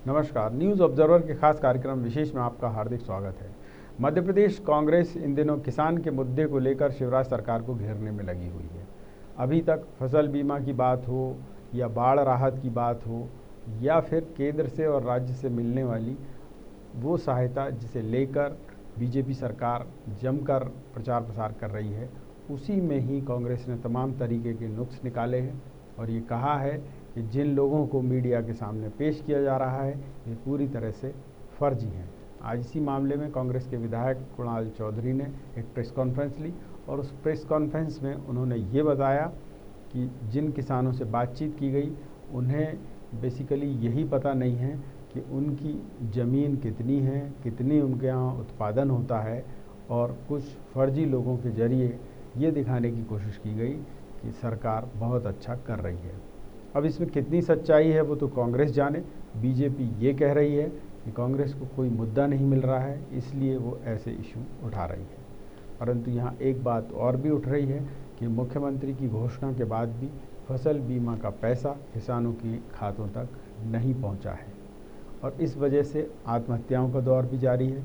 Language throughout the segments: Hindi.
नमस्कार। न्यूज़ ऑब्जर्वर के खास कार्यक्रम विशेष में आपका हार्दिक स्वागत है। मध्य प्रदेश कांग्रेस इन दिनों किसान के मुद्दे को लेकर शिवराज सरकार को घेरने में लगी हुई है। अभी तक फसल बीमा की बात हो या बाढ़ राहत की बात हो या फिर केंद्र से और राज्य से मिलने वाली वो सहायता जिसे लेकर बीजेपी सरकार जमकर प्रचार प्रसार कर रही है, उसी में ही कांग्रेस ने तमाम तरीके के नुक्स निकाले हैं और ये कहा है कि जिन लोगों को मीडिया के सामने पेश किया जा रहा है ये पूरी तरह से फर्जी हैं। आज इसी मामले में कांग्रेस के विधायक कुणाल चौधरी ने एक प्रेस कॉन्फ्रेंस ली और उस प्रेस कॉन्फ्रेंस में उन्होंने ये बताया कि जिन किसानों से बातचीत की गई उन्हें बेसिकली यही पता नहीं है कि उनकी ज़मीन कितनी है, कितनी उनके यहाँ उत्पादन होता है, और कुछ फर्जी लोगों के जरिए ये दिखाने की कोशिश की गई कि सरकार बहुत अच्छा कर रही है। अब इसमें कितनी सच्चाई है वो तो कांग्रेस जाने। बीजेपी ये कह रही है कि कांग्रेस को कोई मुद्दा नहीं मिल रहा है, इसलिए वो ऐसे इशू उठा रही है। परंतु यहाँ एक बात और भी उठ रही है कि मुख्यमंत्री की घोषणा के बाद भी फसल बीमा का पैसा किसानों के खातों तक नहीं पहुँचा है और इस वजह से आत्महत्याओं का दौर भी जारी है।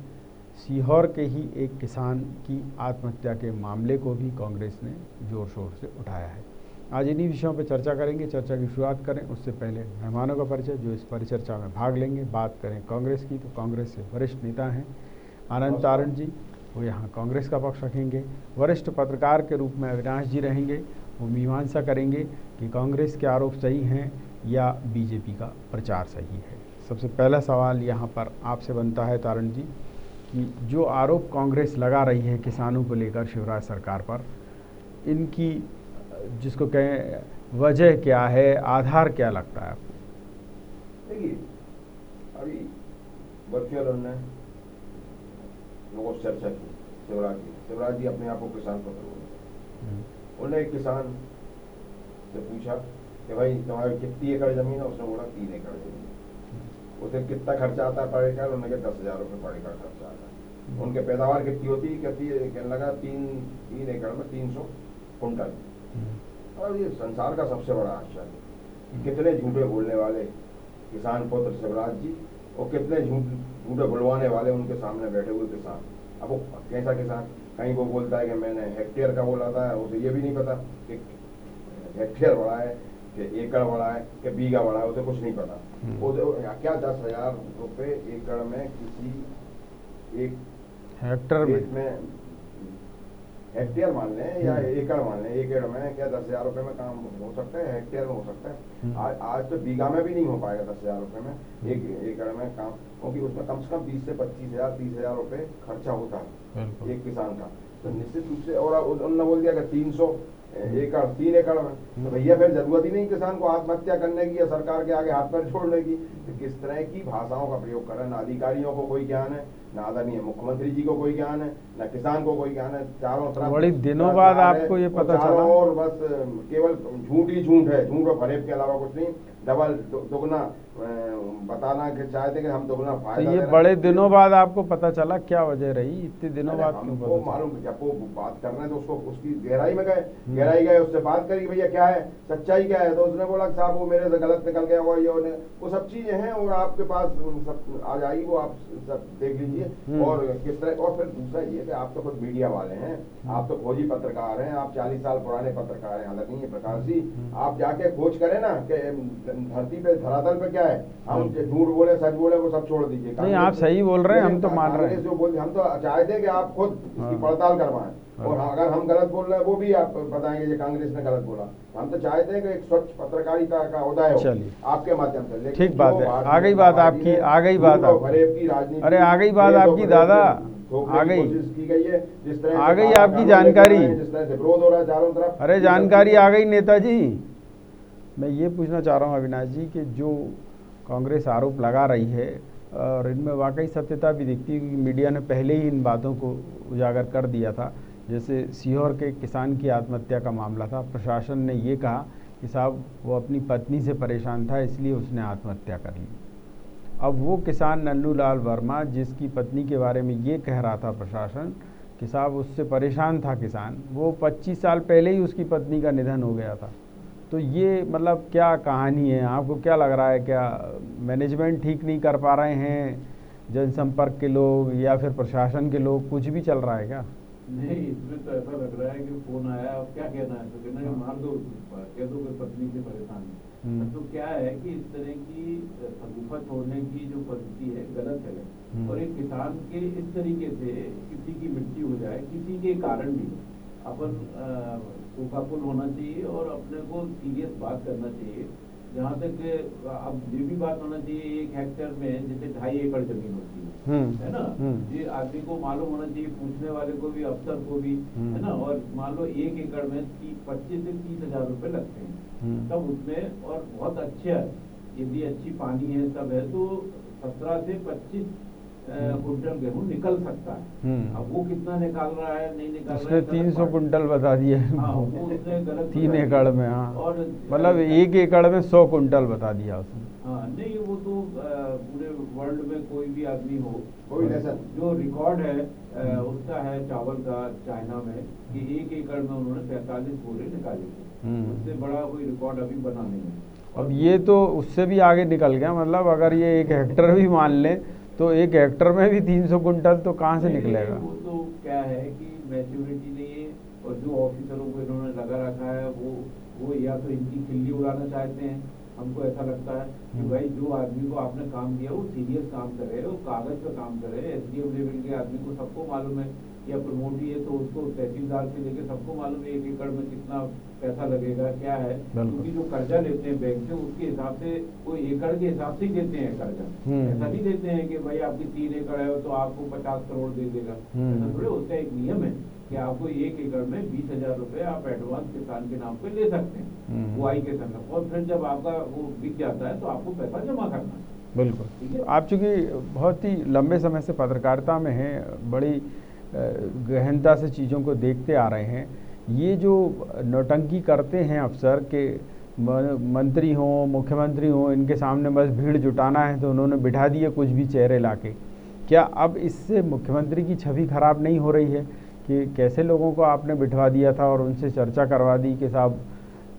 सीहोर के ही एक किसान की आत्महत्या के मामले को भी कांग्रेस ने जोर शोर से उठाया है। आज इन्हीं विषयों पर चर्चा करेंगे। चर्चा की शुरुआत करें उससे पहले मेहमानों का परिचय जो इस परिचर्चा में भाग लेंगे। बात करें कांग्रेस की तो कांग्रेस से वरिष्ठ नेता हैं आनंद तारण जी, वो यहाँ कांग्रेस का पक्ष रखेंगे। वरिष्ठ पत्रकार के रूप में अविनाश जी रहेंगे, वो मीमांसा करेंगे कि कांग्रेस के आरोप सही हैं या बीजेपी का प्रचार सही है। सबसे पहला सवाल यहाँ पर आपसे बनता है तारण जी कि जो आरोप कांग्रेस लगा रही है किसानों को लेकर शिवराज सरकार पर, इनकी जिसको कहें वजह क्या है, आधार क्या लगता है आपको? देखिए, अभी वर्चुअल उन्होंने लोगों से चर्चा की। शिवराज जी अपने आप को किसान पत्र बोले। उन्होंने एक किसान से पूछा कि भाई तुम्हारी कितनी एकड़ जमीन है? उसने बोला 3 एकड़ जमीन। उसे कितना खर्चा आता है पर एकड़? उन्होंने कहा 10,000 रुपये पर एकड़ खर्चा आता है। उनके पैदावार कितनी होती है? कहने लगा 3 एकड़ में 300 कुंटल। और ये संसार का सबसे बड़ा आश्चर्य, कितने झूठे बोलने वाले किसान पुत्र शिवराज जी और कितने झूठे बुलवाने वाले उनके सामने बैठे हुए किसान। अब वो कैसा किसान? कहीं वो बोलता है कि मैंने हेक्टेयर का बोला था, उसे ये भी नहीं पता कि हेक्टेयर बड़ा है कि एकड़ बड़ा है कि बीघा बड़ा है, उसे कुछ नहीं पता। वो क्या 10,000 रुपये एकड़ में किसी एक हेक्टेयर में हेक्टेयर मान लें या एकड़ मान लें, एकड़ में क्या 10,000 रुपये में काम हो सकता है? हेक्टेयर में हो सकता है। आज तो बीघा में भी नहीं हो पाएगा 10,000 रुपये में एक एकड़ में काम, क्योंकि उसमें कम से कम 20 से 25,000 30,000 रुपये खर्चा होता है एक किसान का। तो निश्चित रूप से, और उन्होंने बोल दिया कि 300 एकड़ 3 एकड़ में, तो भैया फिर जरूरत ही नहीं किसान को आत्महत्या करने की या सरकार के आगे हाथ पैर छोड़ने की। तो किस तरह की भाषाओं का प्रयोग कर रहे हैं? ना अधिकारियों को कोई ज्ञान है, ना आदरणीय मुख्यमंत्री जी को कोई ज्ञान है, ना किसान को कोई ज्ञान है। चारों तरफ बड़ी दिनों बाद आपको ये पता चला और बस केवल झूठ ही झूठ है, झूठ और फरेब के अलावा कुछ नहीं। डबल दुगना बताना कि चाहते कि हम दुगना फायदा। तो ये बड़े दिनों बाद आपको पता चला, क्या वजह रही इतने दिनों बाद? हमको मालूम, जब वो बात कर रहे हैं तो उसको उसकी गहराई में गए, उससे बात करी भैया क्या है, सच्चाई क्या है? तो उसने बोला साहब वो मेरे से गलत निकल गया, वो सब चीजें हैं और आपके पास सब आ जाएगी, वो आप सब देख लीजिए। और किस तरह, और फिर दूसरा ये कि आप तो खुद मीडिया वाले हैं, आप तो खोजी पत्रकार हैं, आप 40 साल पुराने पत्रकार हैं आदरणीय प्रकाश जी। आप जाके खोज करें ना कि धरती पे धरातल पे क्या है। हम झूठ बोले सच बोले वो सब छोड़ दीजिए। नहीं, आप सही बोल रहे हैं, हम तो मान रहे हैं। जो बोलते हम तो चाहते हैं कि आप खुद इसकी पड़ताल करवाएं, और अगर हम गलत बोल रहे हैं वो भी आप बताएंगे कि कांग्रेस ने गलत बोला। हम तो चाहते हैं कि एक स्वच्छ पत्रकारिता का उदय हो आपके माध्यम से। ठीक बात है, आ गई बात आपकी, आ गई बात की राजनीति, अरे आ गई बात आपकी दादा, आ गई की गई है। जिस तरह आ गई आपकी जानकारी, जिस तरह से विरोध हो रहा है चारों तरफ, अरे जानकारी आ गई नेताजी। मैं ये पूछना चाह रहा हूँ अविनाश जी कि जो कांग्रेस आरोप लगा रही है और इनमें वाकई सत्यता भी दिखती है, क्योंकि मीडिया ने पहले ही इन बातों को उजागर कर दिया था। जैसे सीहोर के किसान की आत्महत्या का मामला था, प्रशासन ने ये कहा कि साहब वो अपनी पत्नी से परेशान था इसलिए उसने आत्महत्या कर ली। अब वो किसान नन्नू लाल वर्मा जिसकी पत्नी के बारे में ये कह रहा था प्रशासन कि साहब उससे परेशान था किसान, वो 25 साल पहले ही उसकी पत्नी का निधन हो गया था। तो ये मतलब क्या कहानी है, आपको क्या लग रहा है? क्या मैनेजमेंट ठीक नहीं कर पा रहे हैं, जनसंपर्क के लोग या फिर प्रशासन के लोग, कुछ भी चल रहा है क्या? नहीं, इसमें तो ऐसा लग रहा है कि फोन आया, अब क्या कहना है, तो कहना है मार दो, कह दो कि पत्नी से परेशान है। तो क्या है कि इस तरह की शगुफा छोड़ने की जो पद्धति है गलत है। और एक किसान के इस तरीके से किसी की मृत्यु हो जाए किसी के कारण भी, अपन शोकाकुल होना चाहिए और अपने को सीरियस बात करना चाहिए। जहाँ तक अब ये भी बात होना चाहिए, 1 हेक्टेयर में जैसे 2.5 एकड़ जमीन होती है ना, ये आदमी को मालूम होना चाहिए, पूछने वाले को भी, अफसर को भी, है ना। और मान लो 1 एकड़ में 25 से 30 हजार रुपए लगते हैं तब उसमें, और बहुत अच्छा यदि अच्छी पानी है सब है तो 17 से 25 कुंटल गेहूं निकल सकता है। अब वो कितना निकाल रहा है नहीं निकाल रहा है, 300 कुंटल बता दिया। हाँ, वो उसने गलत 3 एकड़ में, हाँ, और मतलब 1 एकड़ में 100 कुंटल बता दिया उसने। हाँ नहीं, वो तो पूरे वर्ल्ड में कोई भी आदमी हो, कोई लेसन जो रिकॉर्ड है उसका है चावल का चाइना में कि 1 एकड़ में उन्होंने 45 बोरे निकाले थे। उससे बड़ा कोई रिकॉर्ड अभी बना नहीं है। अब ये तो उससे भी आगे निकल गया, मतलब अगर ये 1 हेक्टेयर भी मान लें तो 1 हेक्टेयर में भी 300 कुंटल तो कहाँ से निकलेगा? वो तो क्या है कि मैच्योरिटी नहीं है, और जो ऑफिसरों को इन्होंने लगा रखा है वो या तो इनकी खिल्ली उड़ाना चाहते हैं। हमको ऐसा लगता है कि भाई जो आदमी को आपने काम दिया वो सीरियस काम करे, वो कागज पे काम करे। SDM लेवल के आदमी को सबको मालूम है, या प्रमोटी है तो उसको तहसीलदार से लेके सबको मालूम है 1 एकड़ में कितना पैसा लगेगा क्या है। क्योंकि जो कर्जा लेते हैं बैंक से उसके हिसाब से, वो एकड़ के हिसाब से ही देते हैं कर्जा। ऐसा नहीं देते हैं कि भाई आपकी 3 एकड़ है तो आपको 50 करोड़ दे देगा, ऐसा थोड़े होता है। एक नियम है कि आपको 1 एकड़ में 20,000 रुपए आप एडवांस किसान के नाम पे ले सकते हैं बुआई के समय, और फिर जब आपका वो बिक जाता है तो आपको पैसा जमा करना है। बिल्कुल। आप चूँकि बहुत ही लंबे समय से पत्रकारिता में हैं, बड़ी गहनता से चीज़ों को देखते आ रहे हैं, ये जो नौटंकी करते हैं अफसर के, मंत्री हों मुख्यमंत्री हों, इनके सामने बस भीड़ जुटाना है तो उन्होंने बिठा दिए कुछ भी चेहरे लाके, क्या अब इससे मुख्यमंत्री की छवि खराब नहीं हो रही है कि कैसे लोगों को आपने बिठवा दिया था और उनसे चर्चा करवा दी कि साहब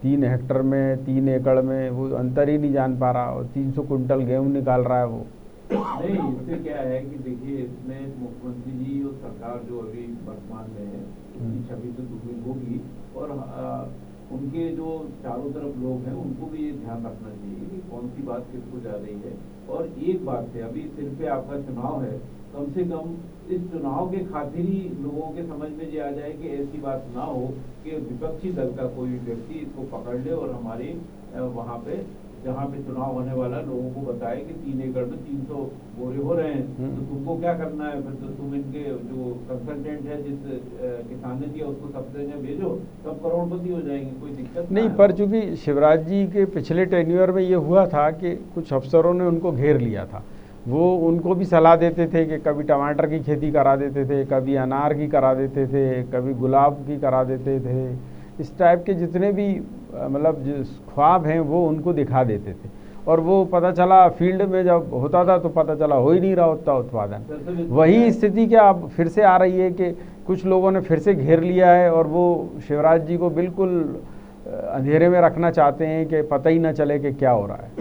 3 हेक्टेयर में 3 एकड़ में वो अंतर ही नहीं जान पा रहा और 300 कुंटल गेहूँ निकाल रहा है वो? नहीं, इससे क्या है कि देखिए, इसमें मुख्यमंत्री जी और सरकार जो अभी वर्तमान में है उसकी छवि तो दुगनी होगी, और उनके जो चारों तरफ लोग हैं उनको भी ये ध्यान रखना चाहिए कि कौन सी बात किसको जा रही है। और एक बात है, अभी सिर पे आपका चुनाव है, कम से कम इस चुनाव के खातिर ही लोगों के समझ में ये आ जाए कि ऐसी बात ना हो कि विपक्षी दल का कोई व्यक्ति इसको पकड़ ले और हमारे वहाँ पे जहाँ पे चुनाव होने वाला लोगों को बताए कि 3 एकड़ में 300 बोरे हो रहे हैं, तो तुमको क्या करना है फिर? तो तुम इनके जो कंसल्टेंट है जिस किसान ने दिया उसको सबसे भेजो, सब करोड़पति हो जाएंगे, कोई दिक्कत नहीं। पर चूंकि शिवराज जी के पिछले टेन्योर में ये हुआ था कि कुछ अफसरों ने उनको घेर लिया था, वो उनको भी सलाह देते थे कि कभी टमाटर की खेती करा देते थे, कभी अनार की करा देते थे, कभी गुलाब की करा देते थे। इस टाइप के जितने भी मतलब जो ख्वाब हैं वो उनको दिखा देते थे, और वो पता चला फील्ड में जब होता था तो पता चला हो ही नहीं रहा उतना उत्पादन। वही स्थिति क्या अब फिर से आ रही है कि कुछ लोगों ने फिर से घेर लिया है और वो शिवराज जी को बिल्कुल अंधेरे में रखना चाहते हैं कि पता ही ना चले कि क्या हो रहा है।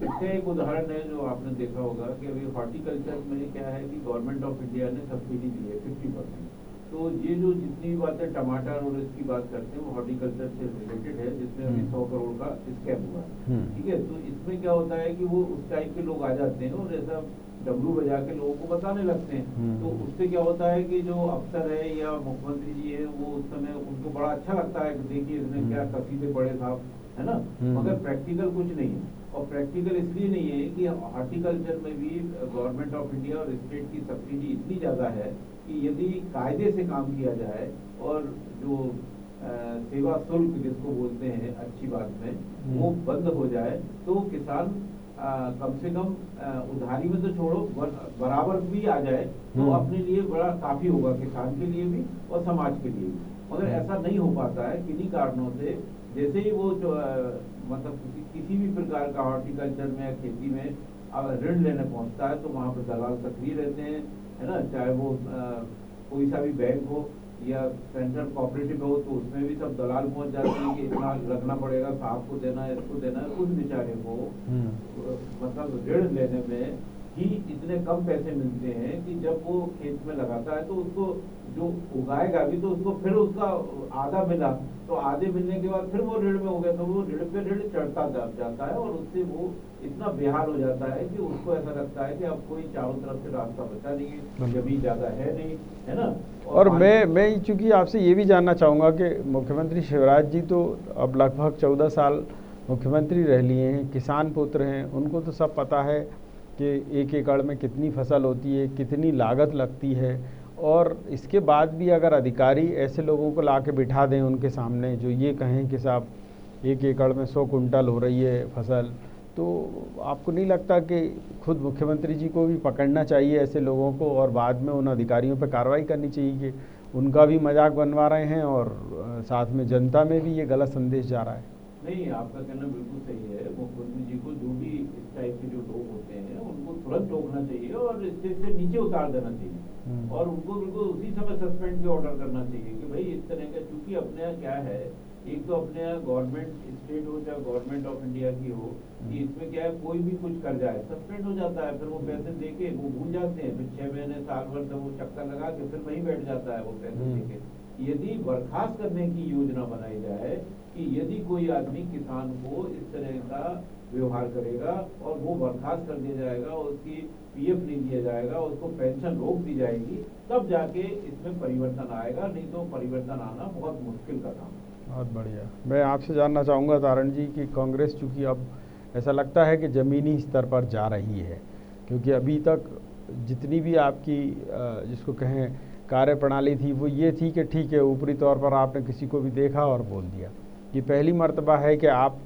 इसका एक उदाहरण है जो आपने देखा होगा कि अभी हॉर्टिकल्चर में क्या है कि गवर्नमेंट ऑफ इंडिया ने सब्सिडी दी है 50%। तो ये जो जितनी भी बातें टमाटर और इसकी बात करते हैं वो हॉर्टिकल्चर से रिलेटेड है, जिसमें अभी 100 करोड़ का स्कैम हुआ है। ठीक है, तो इसमें क्या होता है कि वो उस टाइप के लोग आ जाते हैं और ऐसा डब्लू बजा के लोगों को बताने लगते हैं। तो उससे क्या होता है कि जो अफसर है या मुख्यमंत्री जी है वो उस समय उनको बड़ा अच्छा लगता है कि देखिए इसने क्या कसीदे बड़े साहब, है ना, मगर प्रैक्टिकल कुछ नहीं है। और प्रैक्टिकल इसलिए नहीं है कि हॉर्टिकल्चर में भी गवर्नमेंट ऑफ इंडिया और स्टेट की सब्सिडी इतनी ज़्यादा है कि यदि कायदे से काम किया जाए और जो सेवा शुल्क जिसको बोलते हैं अच्छी बात में वो बंद हो जाए तो किसान कम से कम उधारी में तो छोड़ो बराबर भी आ जाए तो अपने लिए बड़ा काफी होगा, किसान के लिए भी और समाज के लिए भी। मगर ऐसा नहीं हो पाता है किन्हीं कारणों से। जैसे ही वो मतलब किसी भी प्रकार का हॉर्टिकल्चर में खेती में अगर ऋण लेने पहुंचता है तो वहाँ पर दलाल सक्रिय रहते हैं, है ना, चाहे वो कोई सा भी बैंक हो या सेंट्रल कोऑपरेटिव हो तो उसमें भी सब दलाल पहुंच जाते हैं कि इतना रखना पड़ेगा, साहब को देना है, इसको देना है। उस बेचारे को मतलब ऋण लेने में ही इतने कम पैसे मिलते हैं कि जब वो खेत में लगाता है तो उसको जो उगाएगा भी तो उसको फिर उसका आधा मिला, तो आधे मिलने के बाद फिर वो ऋण में हो गया, तो वो ऋण पे ऋण चढ़ता जाता है और उससे वो इतना बेहाल हो जाता है कि उसको ऐसा लगता है कि अब कोई चारों तरफ से रास्ता बचा नहीं है, जमीन ज्यादा है नहीं, है ना। और मैं चूंकि आपसे ये भी जानना चाहूँगा कि मुख्यमंत्री शिवराज जी तो अब लगभग 14 साल मुख्यमंत्री रह लिए हैं, किसान पुत्र हैं, उनको तो सब पता है कि 1 एकड़ में कितनी फसल होती है, कितनी लागत लगती है। और इसके बाद भी अगर अधिकारी ऐसे लोगों को ला के बिठा दें उनके सामने जो ये कहें कि साहब 1 एकड़ में 100 कुंटल हो रही है फसल, तो आपको नहीं लगता कि खुद मुख्यमंत्री जी को भी पकड़ना चाहिए ऐसे लोगों को और बाद में उन अधिकारियों पर कार्रवाई करनी चाहिए कि उनका भी मजाक बनवा रहे हैं और साथ में जनता में भी ये गलत संदेश जा रहा है? नहीं, आपका कहना बिल्कुल सही है। मुख्यमंत्री जी को जो भी इस टाइप के जो लोग होते हैं उनको तुरंत रोकना चाहिए और स्टेज से नीचे उतार देना चाहिए और उनको बिल्कुल उसी समय सस्पेंड के ऑर्डर करना चाहिए कि भाई इस तरह का, क्योंकि अपने यहाँ क्या है, एक तो अपने यहाँ गवर्नमेंट स्टेट हो चाहे गवर्नमेंट ऑफ इंडिया की हो, कि इसमें क्या है कोई भी कुछ कर जाए सस्पेंड हो जाता है, फिर वो पैसे दे के वो भूल जाते हैं, फिर 6 महीने साल भर तक वो चक्कर लगा के फिर वहीं बैठ जाता है वो पैसे दे के। यदि बर्खास्त करने की योजना बनाई जाए कि यदि कोई आदमी किसान को इस तरह का व्यवहार करेगा और वो बर्खास्त कर दिया जाएगा, उसकी पीएफ नहीं दिया जाएगा, उसको पेंशन रोक दी जाएगी, तब जाके इसमें परिवर्तन आएगा, नहीं तो परिवर्तन आना बहुत मुश्किल का काम है। बहुत बढ़िया। मैं आपसे जानना चाहूँगा तारण जी कि कांग्रेस चूँकि अब ऐसा लगता है कि ज़मीनी स्तर पर जा रही है, क्योंकि अभी तक जितनी भी आपकी जिसको कहें कार्यप्रणाली थी वो ये थी कि ठीक है ऊपरी तौर पर आपने किसी को भी देखा और बोल दिया। ये पहली मर्तबा है कि आप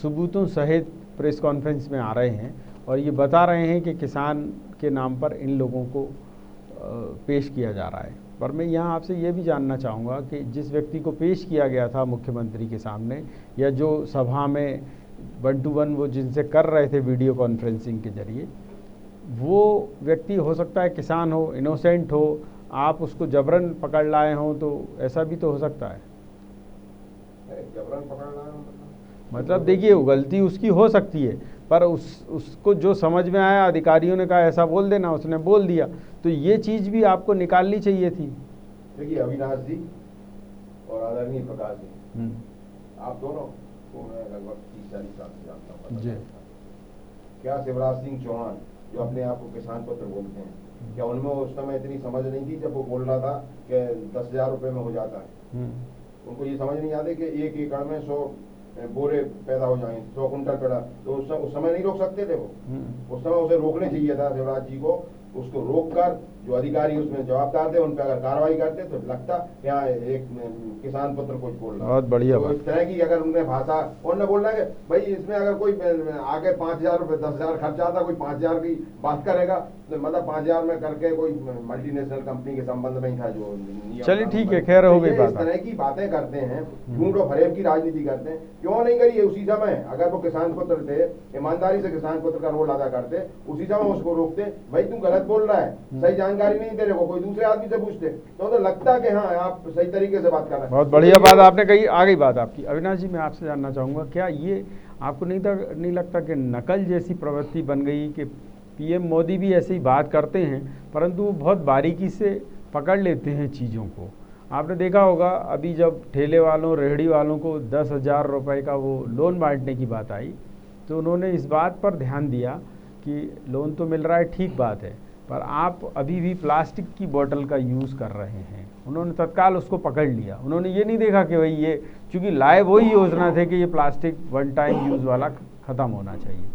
सबूतों सहित प्रेस कॉन्फ्रेंस में आ रहे हैं और ये बता रहे हैं कि किसान के नाम पर इन लोगों को पेश किया जा रहा है। पर मैं यहाँ आपसे ये भी जानना चाहूँगा कि जिस व्यक्ति को पेश किया गया था मुख्यमंत्री के सामने या जो सभा में 1 to 1 वो जिनसे कर रहे थे वीडियो कॉन्फ्रेंसिंग के जरिए, वो व्यक्ति हो सकता है किसान हो, इनोसेंट हो, आप उसको जबरन पकड़ लाए हों, तो ऐसा भी तो हो सकता है। जबरन पकड़ लाए मतलब देखिए गलती उसकी हो सकती है, पर उसको जो समझ में आया अधिकारियों ने कहा ऐसा बोल देना, उसने बोल दिया, तो ये चीज़ भी आपको निकालनी चाहिए थी। देखिए अविनाश जी और आदरणीय प्रकाश जी, आप दोनों को मैं लगभग 30-40 साल से जानता हूँ जी। क्या शिवराज सिंह चौहान जो अपने आप को किसान पुत्र बोलते हैं, क्या उनमें उस समय इतनी समझ नहीं थी जब वो बोल रहा था कि 10,000 रुपये में हो जाता है? उनको ये समझ नहीं आती कि 1 एकड़ में 100 बोरे पैदा हो जाएंगे, 100 कुंटल पैदा, तो उस समय नहीं रोक सकते थे वो? उस समय उसे रोकने चाहिए था शिवराज जी को। उसको रोककर जो अधिकारी उसमें जवाबदार थे उन पर अगर कार्रवाई करते तो लगता यहाँ एक किसान पुत्र कुछ बोल रहा है। बहुत बढ़िया तो इस तरह की अगर उन्हें भाषा उन्होंने बोलना है कि भाई इसमें अगर कोई आगे 5,000 रुपये 10,000 खर्चा आता, कोई 5,000 की बात करेगा तो मतलब 5,000 में करके कोई मल्टीनेशनल कंपनी के संबंध में ही था जो। चलिए ठीक है, खैर हो गई बात। इस तरह की बातें करते हैं, झूठ और फरेब की राजनीति करते हैं। क्यों नहीं करिए उसी समय, अगर वो किसान पुत्र थे, ईमानदारी से किसान पुत्र का रोल अदा करते, उसी समय उसको रोकते, भाई तू गलत बोल रहा है, सही जानकारी नहीं दे रहे हो, कोई दूसरे आदमी से पूछते तो लगता कि हाँ आप सही तरीके से बात कर रहे हैं। बहुत बढ़िया बात आपने कही, आ गई बात आपकी। अविनाश जी मैं आपसे जानना चाहूँगा, क्या ये आपको नहीं लगता कि नकल जैसी प्रवृत्ति बन गई कि पीएम मोदी भी ऐसे ही बात करते हैं परंतु वो बहुत बारीकी से पकड़ लेते हैं चीज़ों को? आपने देखा होगा अभी जब ठेले वालों रेहड़ी वालों को 10,000 रुपये का वो लोन बांटने की बात आई तो उन्होंने इस बात पर ध्यान दिया कि लोन तो मिल रहा है, ठीक बात है, पर आप अभी भी प्लास्टिक की बोतल का यूज़ कर रहे हैं। उन्होंने तत्काल उसको पकड़ लिया। उन्होंने ये नहीं देखा कि भाई ये चूँकि लाए वही योजना थे कि ये प्लास्टिक 1 टाइम यूज़ वाला ख़त्म होना चाहिए।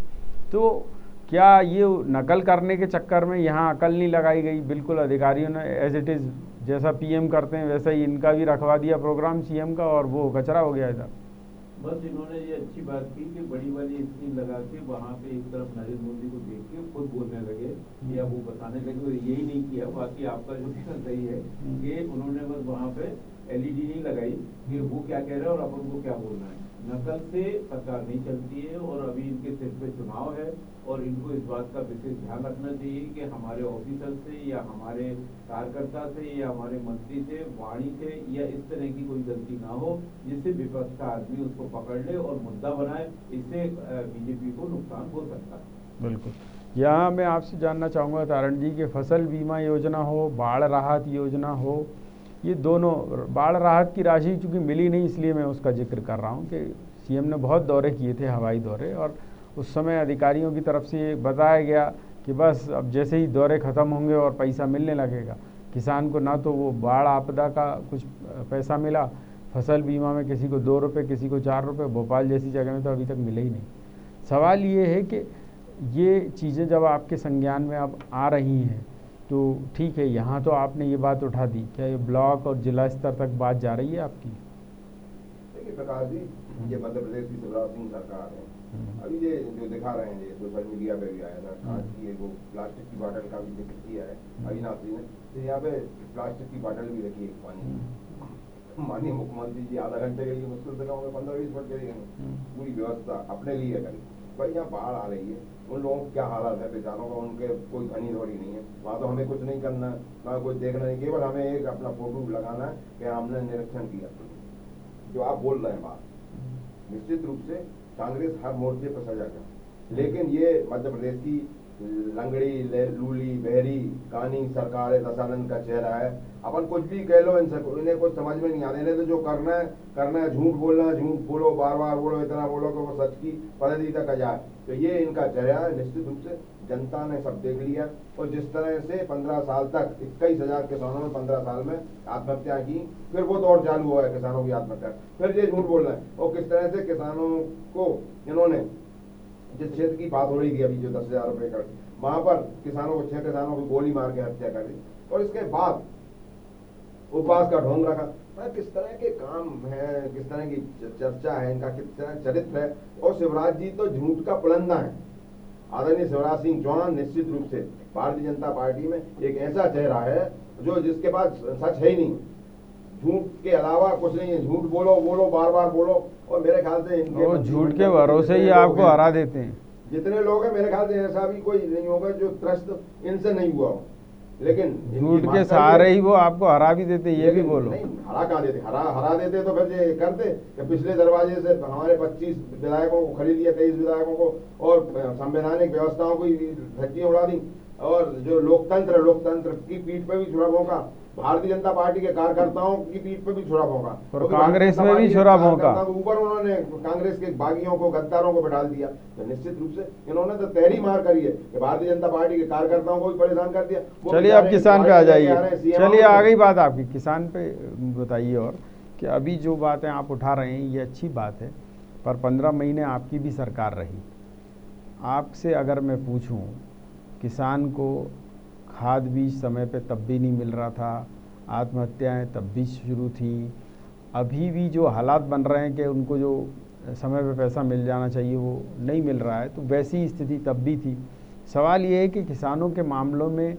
तो क्या ये नकल करने के चक्कर में यहाँ अकल नहीं लगाई गई? बिल्कुल अधिकारियों ने एज इट इज़ जैसा पीएम करते हैं वैसा ही इनका भी रखवा दिया प्रोग्राम सीएम का और वो कचरा हो गया इधर। बस इन्होंने ये अच्छी बात की कि बड़ी वाली स्क्रीन लगा के वहाँ पे एक तरफ नरेंद्र मोदी को देख के खुद बोलने लगे या वो बताने लगे, यही नहीं किया। बाकी आपका जो कहना सही है कि उन्होंने बस वहाँ पे LED नहीं लगाई कि वो क्या कह रहे हैं और अपन को क्या बोलना है, नकल से सरकार नहीं चलती है और अभी इनके सिर पे चुनाव है और इनको इस बात का विशेष ध्यान रखना चाहिए कि हमारे ऑफिसर से या हमारे कार्यकर्ता से या हमारे मंत्री से वाणी से या इस तरह की कोई गलती ना हो जिससे विपक्ष का आदमी उसको पकड़ ले और मुद्दा बनाए। इससे बीजेपी को नुकसान हो सकता है। बिल्कुल। यहाँ मैं आपसे जानना चाहूँगा तारण जी कि फसल बीमा योजना हो, बाढ़ राहत योजना हो, ये दोनों, बाढ़ राहत की राशि चूँकि मिली नहीं इसलिए मैं उसका जिक्र कर रहा हूँ कि सीएम ने बहुत दौरे किए थे, हवाई दौरे, और उस समय अधिकारियों की तरफ से ये बताया गया कि बस अब जैसे ही दौरे ख़त्म होंगे और पैसा मिलने लगेगा किसान को, ना तो वो बाढ़ आपदा का कुछ पैसा मिला, फसल बीमा में किसी को 2 रुपये, किसी को 4 रुपये, भोपाल जैसी जगह में तो अभी तक मिले ही नहीं। सवाल ये है कि ये चीज़ें जब आपके संज्ञान में अब आ रही हैं तो ठीक है, यहाँ तो आपने ये बात उठा दी, क्या ये ब्लॉक और जिला स्तर तक बात जा रही है आपकी? देखिए प्रकाश जी, ये मध्य प्रदेश की शिवराज सिंह सरकार है। अभी ये जो दिखा रहे हैं, ये सोशल मीडिया पे भी आया था, कांच की वो प्लास्टिक की बोतल का भी जिक्र किया है अविनाश जी ने, तो यहाँ पे प्लास्टिक की बोतल भी रखी है पानी। माननीय मुख्यमंत्री जी आधा घंटे के लिए मुश्किल से गाँव में 15-20 मिनट के लिए पूरी व्यवस्था अपने लिए करी। भाई यहाँ बाढ़ आ रही है, उन लोगों की क्या हालत है बेचारों का, उनके कोई धनी धोरी नहीं है, वहाँ तो हमें कुछ नहीं करना है, ना कोई देखना नहीं, केवल हमें एक अपना फोटो लगाना है कि हमने निरीक्षण किया। जो आप बोल रहे हैं बात, निश्चित रूप से कांग्रेस हर मोर्चे पर सजग है, लेकिन ये मध्य प्रदेश की लंगड़ी लूली बहरी कानी सरकार है, दशानंद का चेहरा है। अपन कुछ भी कह लो, इन्हें कुछ समझ में नहीं आते। इन्हें तो जो करना है झूठ बोलना है, झूठ बोलो, बार बार बोलो, इतना बोलो कि वो सच की पद्धति तक आ जाए। तो ये इनका चेहरा है। निश्चित रूप से जनता ने सब देख लिया, और जिस तरह से 15 साल तक 21,000 किसानों ने 15 साल में आत्महत्या की, फिर वो दौर चालू हुआ है किसानों की आत्महत्या, फिर ये झूठ बोल रहे हैं। और किस तरह से किसानों को इन्होंने, जिस क्षेत्र की बात हो रही थी अभी जो 10,000 रुपए का, वहां पर किसानों को 6 किसानों को गोली मार के हत्या कर दी, और इसके बाद उपवास का ढोंग रखा। किस तरह के काम है, किस तरह की चर्चा है, इनका किस तरह चरित्र है। और शिवराज जी तो झूठ का पुलंदा है। आदरणीय शिवराज सिंह चौहान निश्चित रूप से भारतीय जनता पार्टी में एक ऐसा चेहरा है जो जिसके पास सच है ही नहीं, झूठ के अलावा कुछ नहीं है। झूठ बोलो बोलो, बार बार बोलो, और मेरे ख्याल से वो झूठ के भरोसे ही आपको हरा देते हैं। जितने लोग हैं मेरे ख्याल से ऐसा भी कोई नहीं होगा जो त्रस्त इनसे नहीं हुआ हो, लेकिन झूठ के सहारे ही वो आपको हरा भी देते, ये भी बोलो। नहीं, हरा कहाँ देते, हरा देते तो फिर ये करते कि पिछले दरवाजे से हमारे 25 विधायकों को खरीद लिया, 23 विधायकों को, और संवैधानिक व्यवस्थाओं को धज्जियां उड़ा दी, और जो लोकतंत्र की पीठ पे भी छुरा भोंका, भारतीय जनता पार्टी के कार्यकर्ताओं की पीठ पे भी छुरा भोंका, और कांग्रेस में भी छुरा भोंका, ऊपर उन्होंने कांग्रेस के बागियों को, गद्दारों को बिठा दिया। तो निश्चित रूप से इन्होंने तो तहरी मार करी है कि भारतीय जनता पार्टी के कार्यकर्ताओं को भी परेशान कर दिया। चलिए अब किसान पे आ जाइए, चलिए आ गई बात आपकी, किसान पे बताइए। और कि अभी जो बातें आप उठा रहे हैं ये अच्छी बात है, पर 15 महीने आपकी भी सरकार रही। आपसे अगर मैं पूछूं, किसान को खाद बीज समय पे तब भी नहीं मिल रहा था, आत्महत्याएं तब भी शुरू थी, अभी भी जो हालात बन रहे हैं कि उनको जो समय पे पैसा मिल जाना चाहिए वो नहीं मिल रहा है, तो वैसी स्थिति तब भी थी। सवाल ये है कि किसानों के मामलों में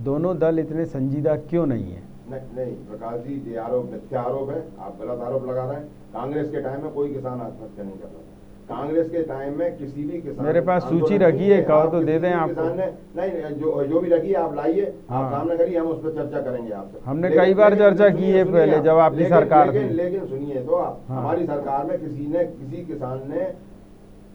दोनों दल इतने संजीदा क्यों नहीं है? नहीं प्रकाश जी, ये आरोप मिथ्या आरोप है, आप गलत आरोप लगा रहे हैं। कांग्रेस के टाइम में कोई किसान आत्महत्या नहीं कर रहा था। कांग्रेस के टाइम में किसी भी किसान, मेरे पास सूची रखी है, कहो तो दे दें आपको। नहीं, जो भी रखी है आप लाइए, आप सामने करिए, हम उस पर चर्चा करेंगे आपसे। हमने कई बार चर्चा की है पहले, जब आपकी सरकार थी। लेकिन सुनिए तो आप, हमारी सरकार में किसी किसान ने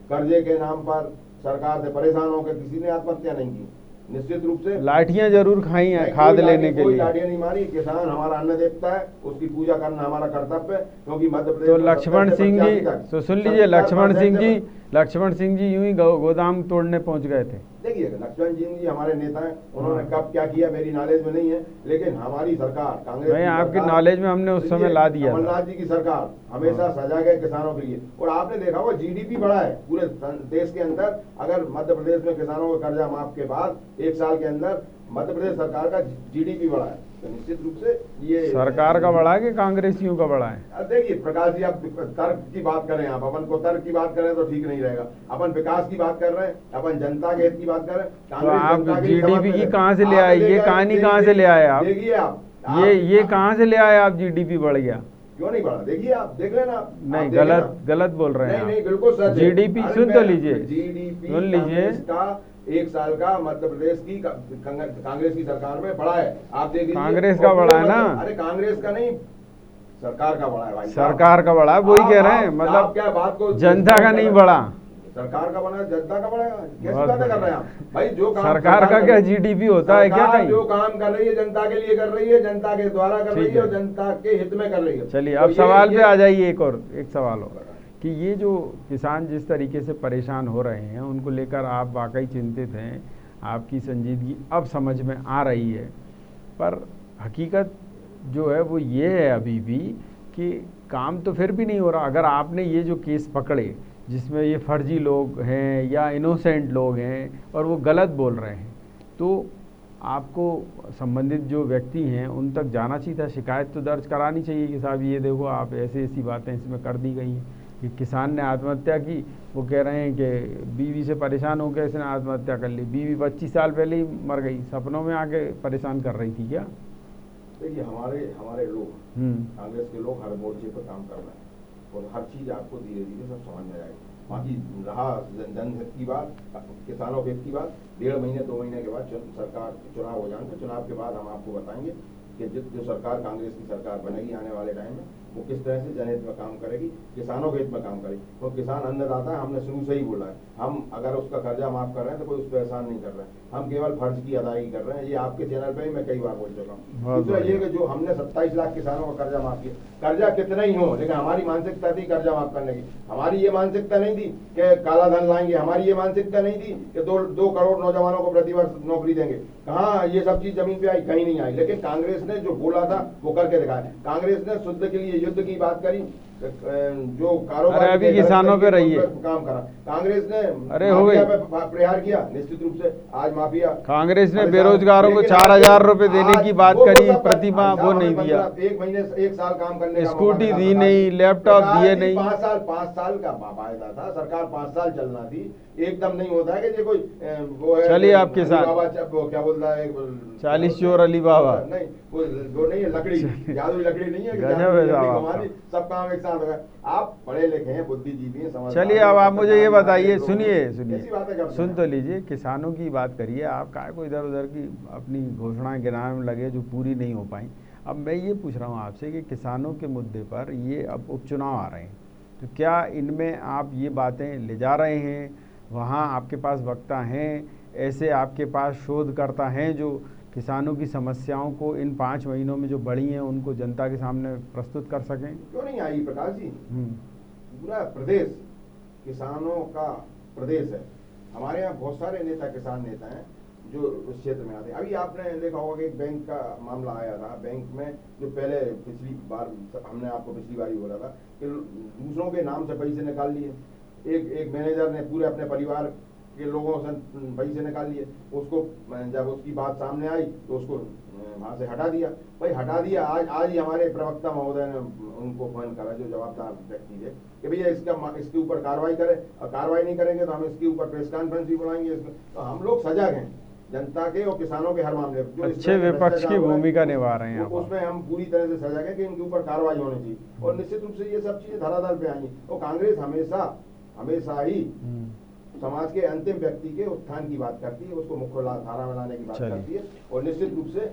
कर्जे के नाम पर सरकार से परेशान होकर किसी ने आत्महत्या नहीं की। निश्चित रूप से लाठियां जरूर खाई हैं खाद लेने के लिए, लाठियां नहीं मारी। किसान हमारा अन्न देवता है, उसकी पूजा करना हमारा कर्तव्य है, क्योंकि मध्य प्रदेश तो लक्ष्मण सिंह जी, तो सुन लीजिए, लक्ष्मण सिंह जी यूं ही गोदाम तोड़ने पहुंच गए थे। देखिए लक्ष्मण सिंह जी हमारे नेता हैं, उन्होंने कब क्या किया मेरी नॉलेज में नहीं है, लेकिन हमारी सरकार कांग्रेस, नहीं आपकी नॉलेज में हमने उस समय ला दिया। कमलनाथ जी की सरकार हमेशा सजग है किसानों के लिए। और आपने देखा होगा जीडीपी बढ़ा है पूरे देश के अंदर। अगर मध्य प्रदेश में किसानों का कर्जा माफ के बाद 1 साल के अंदर मध्य प्रदेश सरकार का जीडीपी बढ़ा है, तो निश्चित रूप से ये सरकार का बढ़ा है कि कांग्रेसियों का बढ़ा है? देखिए प्रकाश जी, आप तर्क की बात करें, आप अपन को तर्क की बात करें तो ठीक नहीं रहेगा। अपन विकास की बात कर रहे हैं, अपन जनता के हित की बात कर रहे हैं। तो आप जीडीपी की कहाँ से ले आए? ये कहानी कहाँ से ले आए आप? देखिए आप ये कहाँ से ले आए आप? जीडीपी बढ़ गया, क्यों नहीं बढ़ा? देखिए आप, देख लेना आप। नहीं, आप देखें ना। गलत बोल रहे हैं नहीं आप। नहीं, बिल्कुल सच है। जीडीपी अरे सुन तो मैं- लीजिए, जीडीपी सुन लीजिए। कांग्रेस का एक साल का मध्य प्रदेश की कांग्रेस की सरकार में बढ़ा है, आप देख लीजिए। कांग्रेस का और बढ़ा है पूरे ना? अरे कांग्रेस का नहीं, सरकार का बढ़ा है भाई साहब। सरकार का बढ़ा है, वही कह रहे हैं, आप मतलब क्या बात को जनता का नहीं बढ़ा। सरकार का बना, जनता का बढ़ेगा? कैसी बहुत बातें कर बढ़िया। रहे हैं आप भाई? जो काम सरकार का कर क्या रही- जीडीपी होता है क्या सरकार कहीं? जो काम कर रही है जनता के लिए कर रही है, जनता के द्वारा कर ठीक रही है और है। जनता के हित में कर रही है। चलिए तो अब सवाल पे ये- आ जाइए। एक सवाल और कि ये जो किसान जिस तरीके से परेशान हो रहे हैं उनको लेकर आप वाकई चिंतित हैं, आपकी संजीदगी अब समझ में आ रही है, पर हकीकत जो है वो ये है अभी भी कि काम तो फिर भी नहीं हो रहा। अगर आपने ये जो केस पकड़े जिसमें ये फर्जी लोग हैं या इनोसेंट लोग हैं और वो गलत बोल रहे हैं, तो आपको संबंधित जो व्यक्ति हैं उन तक जाना चाहिए था, शिकायत तो दर्ज करानी चाहिए कि साहब ये देखो आप ऐसी ऐसी बातें इसमें कर दी गई हैं कि किसान ने आत्महत्या की, वो कह रहे हैं कि बीवी से परेशान होकर इसने आत्महत्या कर ली। बीवी 25 साल पहले ही मर गई, सपनों में आके परेशान कर रही थी क्या? देखिए हमारे लोग, कांग्रेस के लोग हर मोर्चे पर काम कर रहे हैं और हर चीज आपको धीरे धीरे सब समझ में आएगी। बाकी रहा जनहित की बात, किसानों के हित की बात, 1.5 महीने 2 महीने के बाद सरकार चुनाव हो जाएंगे, चुनाव के बाद हम आपको बताएंगे कि जो सरकार कांग्रेस की सरकार बनेगी आने वाले टाइम में, वो किस तरह से जनहित में काम करेगी, किसानों के हित में काम करेगी। तो किसान अन्नदाता है, हमने शुरू से ही बोला है, हम अगर उसका कर्जा माफ कर रहे हैं तो कोई उस पर एहसान नहीं कर रहे हैं, हम केवल फर्ज की अदायगी कर रहे हैं। ये आपके चैनल पे ही मैं कई बार बोल चुका हूँ। दूसरा ये कि जो हमने 27 लाख किसानों का कर्जा माफ किया, कर्जा कितना ही हो, लेकिन हमारी मानसिकता थी कर्जा माफ करने की। हमारी ये मानसिकता नहीं थी कि काला धन लाएंगे, हमारी ये मानसिकता नहीं थी कि 2 करोड़ नौजवानों को प्रतिवर्ष नौकरी देंगे। कहाँ ये सब चीज जमीन पे आई? कहीं नहीं आई। लेकिन कांग्रेस ने जो बोला था वो करके दिखाया। कांग्रेस ने शुद्ध के लिए युद्ध की बात करी, जो कारोबार अरे अभी किसानों पे रहिए, काम करा कांग्रेस ने। अरे हो गई, प्रहार किया निश्चित रूप से। आज माफिया, कांग्रेस ने बेरोजगारों को 4000 रुपए देने की बात करी, प्रतिमा वो नहीं दिया, 1 महीने 1 साल काम करने का स्कूटी दी नहीं, लैपटॉप दिए नहीं। 5 साल का वायदा था, सरकार 5 साल चलना थी, एकदम नहीं होता है कि ये कोई वो है। चलिए आप किसान, वो क्या बोलता है, 40 चोर अली बाबा, नहीं वो नहीं है, लकड़ी जादुई लकड़ी नहीं है कि गजब है साहब हमारी सब काम एक साथ होगा। आप पढ़े लिखे हैं, बुद्धिजीवी हैं, समझ। चलिए अब आप मुझे ये बताइए, सुनिए ऐसी बातें करते सुन हैं। तो लीजिए, किसानों की बात करिए आप, काय को इधर उधर की अपनी घोषणाएं गिनाने में लगे जो पूरी नहीं हो पाई। अब मैं ये पूछ रहा हूँ आपसे कि किसानों के मुद्दे पर ये अब उपचुनाव आ रहे हैं, तो क्या इनमें आप ये बातें ले जा रहे हैं? वहाँ आपके पास वक्ता हैं, ऐसे आपके पास शोधकर्ता हैं जो किसानों की समस्याओं को इन 5 महीनों में जो बढ़ी हैं उनको जनता के सामने प्रस्तुत कर सकें? क्यों नहीं आई प्रकाश जी? पूरा प्रदेश किसानों का प्रदेश है। हमारे यहाँ बहुत सारे नेता, किसान नेता हैं जो उस क्षेत्र में आते हैं। अभी आपने देखा होगा कि एक बैंक का मामला आया था। बैंक में जो पहले पिछली बार हमने आपको पिछली बार ही बोला था कि दूसरों के नाम से पैसे निकाल लिए। एक मैनेजर ने पूरे अपने परिवार के लोगों से पैसे निकाल लिए। उसको जब उसकी बात सामने आई तो उसको वहाँ से हटा दिया। भाई हटा दिया, आज ही हमारे प्रवक्ता महोदय ने उनको फोन करा, जो जवाबदार व्यक्ति थे, कि भैया इसके ऊपर कार्रवाई करें, और कार्रवाई नहीं करेंगे तो हम इसके ऊपर प्रेस कॉन्फ्रेंस भी बुलाएंगे। तो हम लोग सजग हैं जनता के और किसानों के हर मामले जो अच्छे विपक्ष की भूमिका निभा रहे हैं। उसमें हम पूरी तरह से सजग हैं कि इनके ऊपर कार्रवाई होनी चाहिए, और निश्चित रूप से ये सब चीजें धरातल पे आई। तो कांग्रेस हमेशा ही समाज के अंतिम व्यक्ति के उत्थान की बात करती है, उसको मुख्य धारा में लाने की बात करती है, और निश्चित रूप से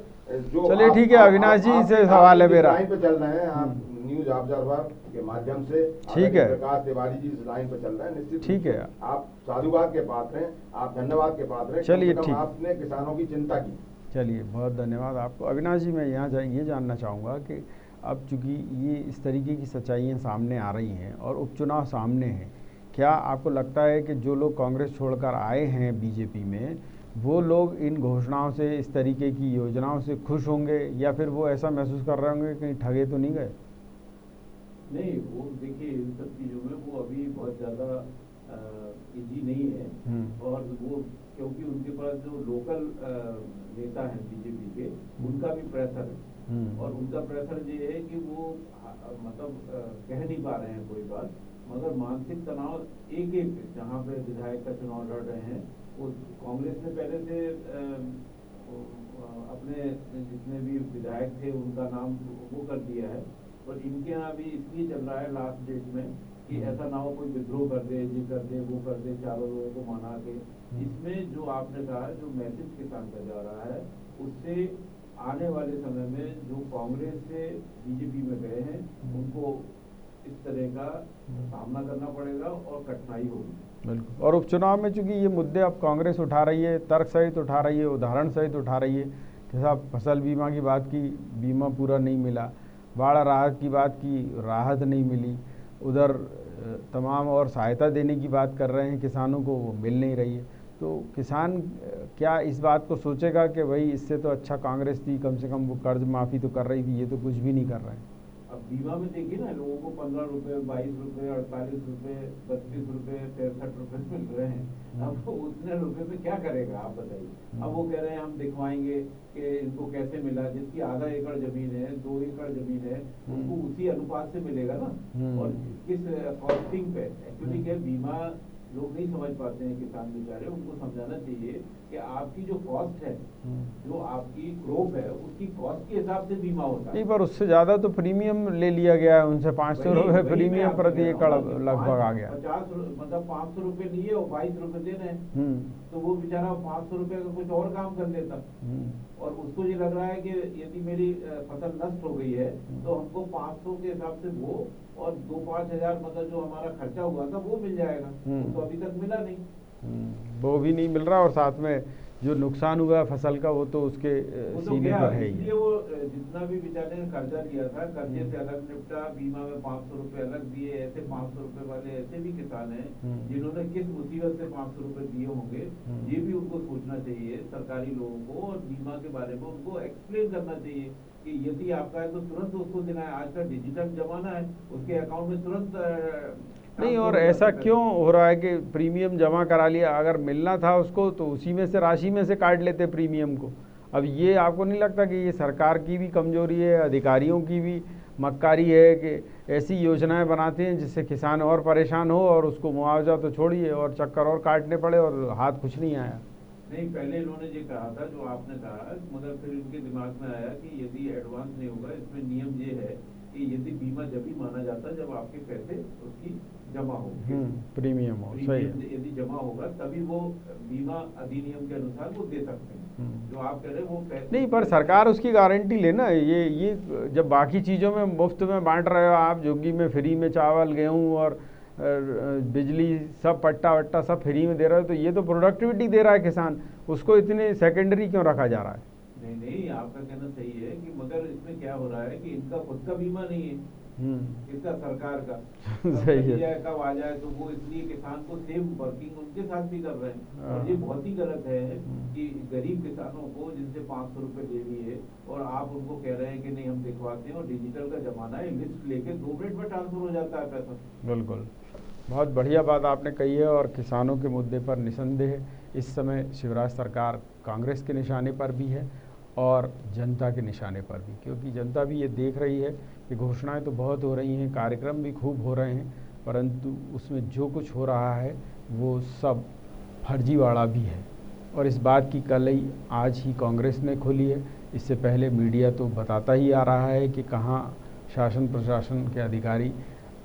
जो चलिए ठीक है अविनाश जी, से सवाल है मेरा। लाइन पे चल रहे हैं आप न्यूज ऑब्जर्वर के माध्यम से, ठीक है, प्रकाश तिवारी जी इस लाइन पे चल रहे हैं, निश्चित ठीक है, आप साधुवाद के पात्र हैं, आप धन्यवाद के पात्र हैं। चलिए ठीक, आपने किसानों की चिंता की। चलिए बहुत धन्यवाद आपको। अविनाश जी, मैं यहाँ ये जानना चाहूँगा कि अब चूँकि ये इस तरीके की सच्चाइयाँ सामने आ रही हैं और उपचुनाव सामने हैं, क्या आपको लगता है कि जो लोग कांग्रेस छोड़कर आए हैं बीजेपी में, वो लोग इन घोषणाओं से, इस तरीके की योजनाओं से खुश होंगे, या फिर वो ऐसा महसूस कर रहे होंगे कि ठगे तो नहीं गए? नहीं, वो देखिए इन सब चीज़ों में वो अभी बहुत ज़्यादा इजी नहीं है, और वो क्योंकि उनके पास जो लोकल नेता हैं बीजेपी के, उनका भी प्रेशर है, और उनका प्रेशर ये है कि वो मतलब कह नहीं पा रहे हैं कोई बात, मगर मानसिक तनाव एक जहाँ पे विधायक का चुनाव लड़ रहे हैं, वो कांग्रेस ने पहले से अपने जितने भी विधायक थे उनका नाम वो कर दिया है, और इनके यहाँ भी इसलिए चल रहा है लास्ट डेट में कि ऐसा ना हो कोई विद्रोह कर दे, ये कर दे, वो कर दे, चारों लोगों को मना के। इसमें जो आपने कहा जो मैसेज किसान का जा रहा है, उससे आने वाले समय में जो कांग्रेस से बीजेपी में गए हैं उनको इस तरह का सामना करना पड़ेगा और कठिनाई होगी। बिल्कुल। और उपचुनाव में चूंकि ये मुद्दे अब कांग्रेस उठा रही है, तर्क सहित उठा रही है, उदाहरण सहित उठा रही है कि साहब फसल बीमा की बात की, बीमा पूरा नहीं मिला, बाढ़ राहत की बात की, राहत नहीं मिली, उधर तमाम और सहायता देने की बात कर रहे हैं किसानों को, वो मिल नहीं रही है। तो किसान क्या इस बात को सोचेगा कि भाई इससे तो अच्छा कांग्रेस थी, कम से कम वो कर्ज माफ़ी तो कर रही थी, ये तो कुछ भी नहीं कर रहे हैं। अब बीमा में देखिए ना, लोगों को 15 रुपए, 22 रुपए, 48 रुपए, 32 रुपए, 63 रुपए मिल रहे हैं। अब वो उतने रुपए में क्या करेगा आप बताइए। अब वो कह रहे हैं हम दिखवाएंगे कि इनको कैसे मिला, जिसकी आधा एकड़ जमीन है, 2 एकड़ जमीन है, उनको उसी अनुपात से मिलेगा ना। और किस कॉस्टिंग पे एक्चुअली क्या बीमा लोग नहीं समझ पाते हैं, किसान बेचारे, उनको समझाना चाहिए कि आपकी जो कॉस्ट है, जो आपकी क्रॉप है, उसकी कॉस्ट के हिसाब से बीमा होता है। नहीं, पर उससे ज़्यादा तो प्रीमियम ले लिया गया है उनसे, 500 रुपये प्रीमियम प्रति एकड़ लगभग आ गया। 50 मतलब 500 रुपये लिए और 22 रुपये दे रहे हैं, तो वो बेचारा 500 रुपये का कुछ और काम कर लेता। और उसको ये लग रहा है कि यदि मेरी फसल नष्ट हो गई है तो हमको 500 के हिसाब से वो और 2-5 हजार मतलब जो हमारा खर्चा हुआ था वो मिल जाएगा, तो अभी तक मिला नहीं। वो भी नहीं मिल रहा, और साथ में जो नुकसान हुआ फसल का वो तो उसके सीने पर है ही। इसलिए वो जितना भी बेचारे ने कर्जा लिया था, कर्जे से अलग निपटा, बीमा में 500 रुपए अलग दिए। ऐसे 500 रुपए वाले ऐसे भी किसान हैं जिन्होंने किस मुसीबत से 500 रुपए दिए होंगे, ये भी उनको सोचना चाहिए सरकारी लोगों को, और बीमा के बारे में उनको एक्सप्लेन करना चाहिए कि यदि आपका है तो तुरंत उसको देना है। आज का डिजिटल जमाना है, उसके अकाउंट में तुरंत नहीं। और ऐसा क्यों हो रहा है कि प्रीमियम जमा करा लिया, अगर मिलना था उसको तो उसी में से राशि में से काट लेते प्रीमियम को। अब ये आपको नहीं लगता कि ये सरकार की भी कमजोरी है, अधिकारियों की भी मक्कारी है कि ऐसी योजनाएं बनाते हैं जिससे किसान और परेशान हो, और उसको मुआवजा तो छोड़िए और चक्कर और काटने पड़े और हाथ कुछ नहीं आया। नहीं, पहले इन्होंने ये कहा था जो आपने कहा, मगर फिर इनके दिमाग में आया कि यदि एडवांस नहीं होगा, इसमें नियम ये है कि यदि बीमा जब भी माना जाता है जब आपके पैसे उसकी जमा हो, प्रीमियम हो, सही है। यदि जमा होगा तभी वो बीमा अधिनियम के अनुसार वो दे सकते हैं। जो आप कह रहे हैं वो पैसे नहीं, पर सरकार उसकी गारंटी लेना। ये जब बाकी चीज़ों में मुफ्त में बांट रहे हो आप, जोगी में फ्री में चावल, गेहूँ और बिजली सब पट्टा वट्टा सब फ्री में दे रहे हो, तो ये तो प्रोडक्टिविटी दे रहा है किसान, उसको इतने सेकेंडरी क्यों रखा जा रहा है? नहीं, आपका कहना सही है कि मगर इसमें क्या हो रहा है कि इनका खुद का बीमा नहीं है, इसका सरकार का सही है। कब आ जाए तो वो इसलिए किसान को सेम वर्किंग उनके साथ भी कर रहे हैं। और ये बहुत ही गलत है कि गरीब किसानों को जिनसे 500 रुपए ले लिए और आप उनको कह रहे हैं कि नहीं हम दिखवाते हैं, और डिजिटल का जमाना है, लिस्ट लेके 2 मिनट में ट्रांसफर हो जाता है पैसा। बिल्कुल, बहुत बढ़िया बात आपने कही है। और किसानों के मुद्दे पर निसंदेह इस समय शिवराज सरकार कांग्रेस के निशाने पर भी है और जनता के निशाने पर भी, क्योंकि जनता भी ये देख रही है कि घोषणाएं तो बहुत हो रही हैं, कार्यक्रम भी खूब हो रहे हैं, परंतु उसमें जो कुछ हो रहा है वो सब फर्जीवाड़ा भी है। और इस बात की कलई आज ही कांग्रेस ने खोली है, इससे पहले मीडिया तो बताता ही आ रहा है कि कहाँ शासन प्रशासन के अधिकारी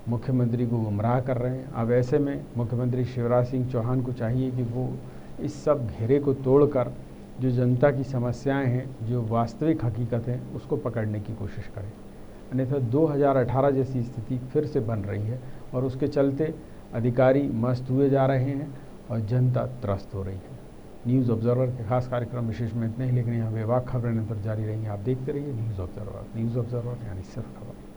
मुख्यमंत्री को गुमराह कर रहे हैं। अब ऐसे में मुख्यमंत्री शिवराज सिंह चौहान को चाहिए कि वो इस सब घेरे को तोड़कर जो जनता की समस्याएं हैं, जो वास्तविक हकीकत है, उसको पकड़ने की कोशिश करें। अन्यथा 2018 जैसी स्थिति फिर से बन रही है और उसके चलते अधिकारी मस्त हुए जा रहे हैं और जनता त्रस्त हो रही है। न्यूज़ ऑब्जर्वर के खास कार्यक्रम विशेष में इतने ही, लेकिन यहाँ बेबाक खबरें निरंतर जारी रहेंगी। आप देखते रहिए न्यूज़ ऑब्जर्वर यानी सिर्फ खबर।